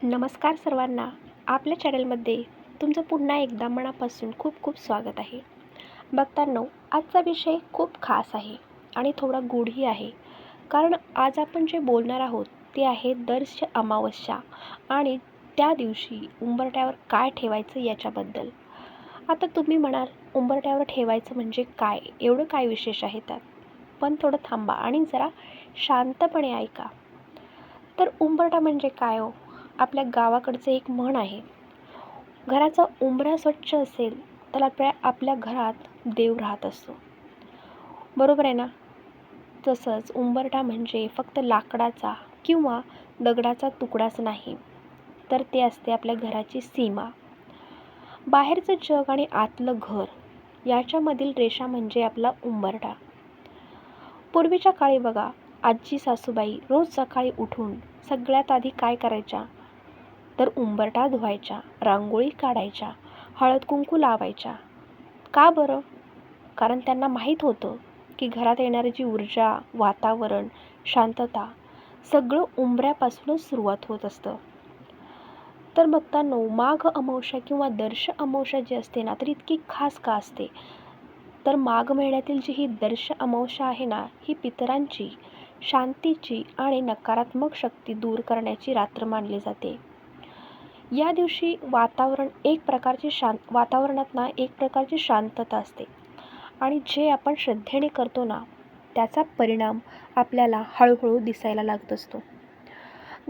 नमस्कार सर्वांना. आपल्या चॅनलमध्ये तुमचं पुन्हा एकदा मनापासून खूप खूप स्वागत आहे. बघतांनो, आजचा विषय खूप खास आहे आणि थोडा गूढही आहे. कारण आज आपण जे बोलणार आहोत ते आहे दर्श अमावस्या आणि त्या दिवशी उंबरठ्यावर काय ठेवायचं याच्याबद्दल. आता तुम्ही म्हणाल, उंबरठ्यावर ठेवायचं म्हणजे काय? एवढं काय विशेष आहे त्यात? पण थोडं थांबा आणि जरा शांतपणे ऐका. तर उंबरठा म्हणजे काय हो? आपल्या गावाकडचं एक म्हण आहे, घराचा उंबरा स्वच्छ असेल तर आपल्या घरात देव राहत असतो. बरोबर आहे ना? तसंच उंबरठा म्हणजे फक्त लाकडाचा किंवा दगडाचा तुकडाच नाही, तर ते असते आपल्या घराची सीमा. बाहेरचं जग आणि आतलं घर याच्यामधील रेषा म्हणजे आपला उंबरठा. पूर्वीच्या काळी बघा, आजी सासूबाई रोज सकाळी उठून सगळ्यात आधी काय करायच्या? तर उंबरठा धुवायच्या, रांगोळी काढायच्या, हळद कुंकू लावायच्या. का बरं? कारण त्यांना माहीत होतं की घरात येणारी जी ऊर्जा, वातावरण, शांतता सगळं उंबऱ्यापासूनच सुरुवात होत असतं. तर बघतांनो, माघ अमावस्या किंवा दर्श अमावस्या जी असते ना, तर इतकी खास का असते? तर माघ महिन्यातील जी ही दर्श अमावस्या आहे ना, ही पितरांची, शांतीची आणि नकारात्मक शक्ती दूर करण्याची रात्र मानली जाते. या दिवशी वातावरणात ना एक प्रकारची शांतता असते आणि जे आपण श्रद्धेने करतो ना, त्याचा परिणाम आपल्याला हळूहळू दिसायला लागत असतो.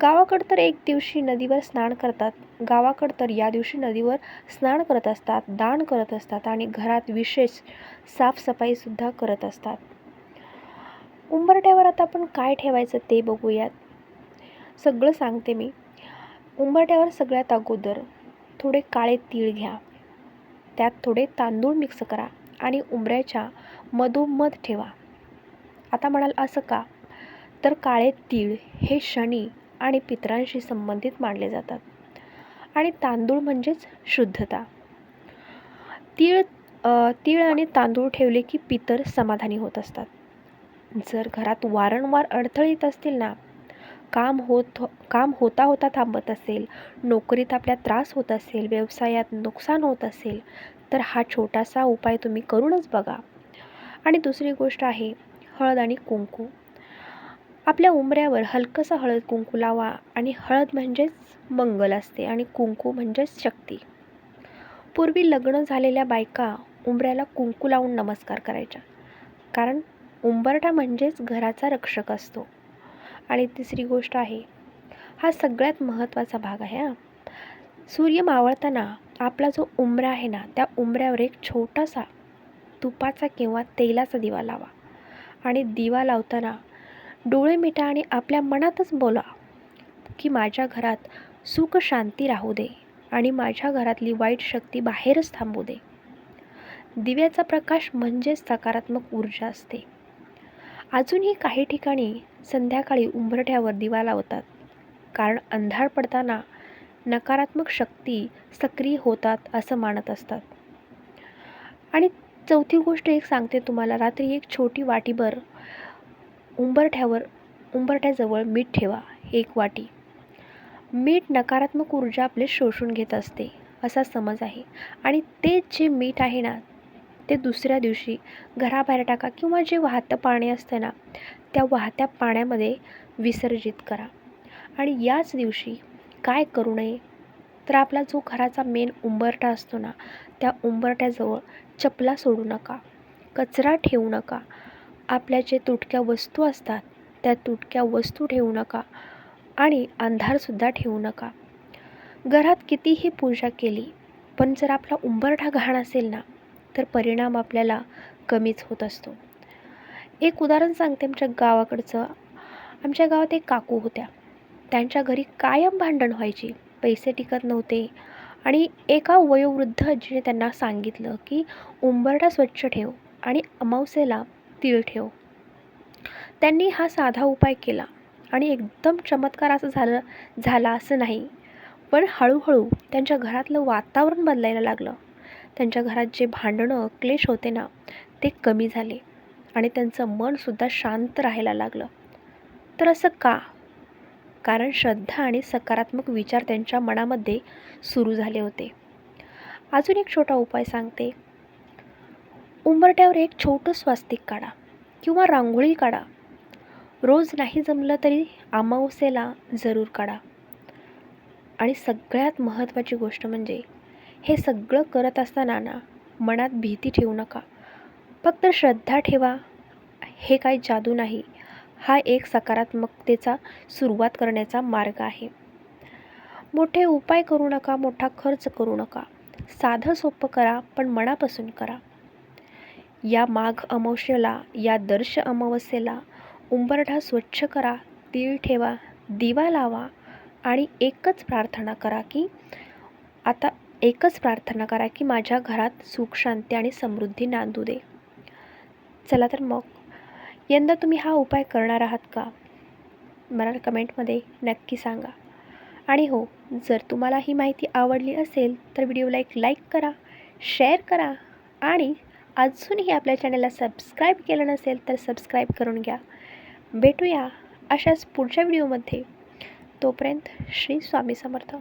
गावाकडं तर एक दिवशी नदीवर स्नान करतात. गावाकडं तर या दिवशी नदीवर स्नान करत असतात, दान करत असतात आणि घरात विशेष साफसफाईसुद्धा करत असतात. उंबरठ्यावर आता आपण काय ठेवायचं ते बघूयात. सगळं सांगते मी. उंबरठ्यावर सगळ्यात अगोदर थोडे काळे तीळ घ्या, त्यात थोडे तांदूळ मिक्स करा आणि उंबऱ्याच्या मधोमध ठेवा. आता म्हणाल असं का? तर काळे तीळ हे शनी आणि पितरांशी संबंधित मानले जातात आणि तांदूळ म्हणजेच शुद्धता. तीळ आणि तांदूळ ठेवले की पितर समाधानी होत असतात. जर घरात वारंवार अडथळे येत असतील ना, काम होता होता थांबत असेल, नोकरीत आपल्या त्रास होत असेल, व्यवसायात नुकसान होत असेल, तर हा छोटासा उपाय तुम्ही करूनच बघा. आणि दुसरी गोष्ट आहे हळद आणि कुंकू. आपल्या उंबऱ्यावर हलकंसं हळद कुंकू लावा आणि हळद म्हणजेच मंगल असते आणि कुंकू म्हणजेच शक्ती. पूर्वी लग्न झालेल्या बायका उंबऱ्याला कुंकू लावून नमस्कार करायच्या, कारण उंबरठा म्हणजेच घराचा रक्षक असतो. आणि तिसरी गोष्ट आहे, हा सगळ्यात महत्त्वाचा भाग आहे हा. सूर्य मावळताना आपला जो उंबरा आहे ना, त्या उंबऱ्यावर एक छोटासा तुपाचा किंवा तेलाचा दिवा लावा आणि दिवा लावताना डोळे मिटा आणि आपल्या मनातच बोला की माझ्या घरात सुख शांती राहू दे आणि माझ्या घरातली वाईट शक्ती बाहेरच थांबू दे. दिव्याचा प्रकाश म्हणजेच सकारात्मक ऊर्जा असते. अजूनही काही ठिकाणी संध्याकाळी उंबरठ्यावर दिवा लावतात, कारण अंधार पडताना नकारात्मक शक्ती सक्रिय होतात असं मानत असतात. आणि चौथी गोष्ट एक सांगते तुम्हाला, रात्री एक छोटी वाटीभर उंबरठ्याजवळ मीठ ठेवा. 1 वाटी. मीठ नकारात्मक ऊर्जा आपले शोषून घेत असते असा समज आहे आणि तेच जे मीठ आहे ना, ते दुसऱ्या दिवशी घराबाहेर टाका किंवा जे वाहतं पाणी असतं ना, त्या वाहत्या पाण्यामध्ये विसर्जित करा. आणि याच दिवशी काय करू नये, तर आपला जो घराचा मेन उंबरठा असतो ना, त्या उंबरठ्याजवळ चपला सोडू नका, कचरा ठेवू नका, आपल्या जे तुटक्या वस्तू असतात त्या तुटक्या वस्तू ठेवू नका आणि अंधारसुद्धा ठेवू नका. घरात कितीही पूजा केली, पण जर आपला उंबरठा घाण असेल ना, तर परिणाम आपल्याला कमीच होत असतो. एक उदाहरण सांगते आमच्या गावाकडचं. आमच्या गावात एक काकू होत्या. त्यांच्या घरी कायम भांडण व्हायची, पैसे टिकत नव्हते आणि एका वयोवृद्ध आजीने त्यांना सांगितलं की उंबरठा स्वच्छ ठेव आणि अमावस्येला तीळ ठेव. त्यांनी हा साधा उपाय केला आणि एकदम चमत्कार असं झाला असं नाही, पण हळूहळू त्यांच्या घरातलं वातावरण बदलायला लागलं. त्यांच्या घरात जे भांडणं, क्लेश होते ना, ते कमी झाले आणि त्यांचं मनसुद्धा शांत राहायला लागलं. तर असं का? कारण श्रद्धा आणि सकारात्मक विचार त्यांच्या मनामध्ये सुरू झाले होते. अजून एक छोटा उपाय सांगते. उंबरठ्यावर एक छोटं स्वास्तिक काढा किंवा रांगोळी काढा. रोज नाही जमलं तरी अमावस्येला जरूर काढा. आणि सगळ्यात महत्त्वाची गोष्ट म्हणजे हे सगळं करत असताना ना मनात भीती ठेवू नका. फक्त श्रद्धा ठेवा. हे काही जादू नाही. हा एक सकारात्मकतेचा सुरुवात करण्याचा मार्ग आहे. मोठे उपाय करू नका, मोठा खर्च करू नका. साधं सोपं करा, पण मनापासून करा. या माघ अमावस्येला, या दर्श अमावस्येला उंबरठा स्वच्छ करा, तीळ ठेवा, दिवा लावा आणि एकच प्रार्थना करा की माझ्या घरात सुख, शांती आणि समृद्धी नांदू दे. चला तर मग यंदा तुम्ही हा उपाय करणार आहात का? मला कमेंटमध्ये नक्की सांगा. आणि हो, जर तुम्हाला ही माहिती आवडली असेल तर व्हिडिओला एक लाईक करा, शेअर करा आणि अजूनही आपल्या चॅनलला सबस्क्राईब केलं नसेल तर सबस्क्राईब करून घ्या. भेटूया अशाच पुढच्या व्हिडिओमध्ये. तोपर्यंत श्री स्वामी समर्थ.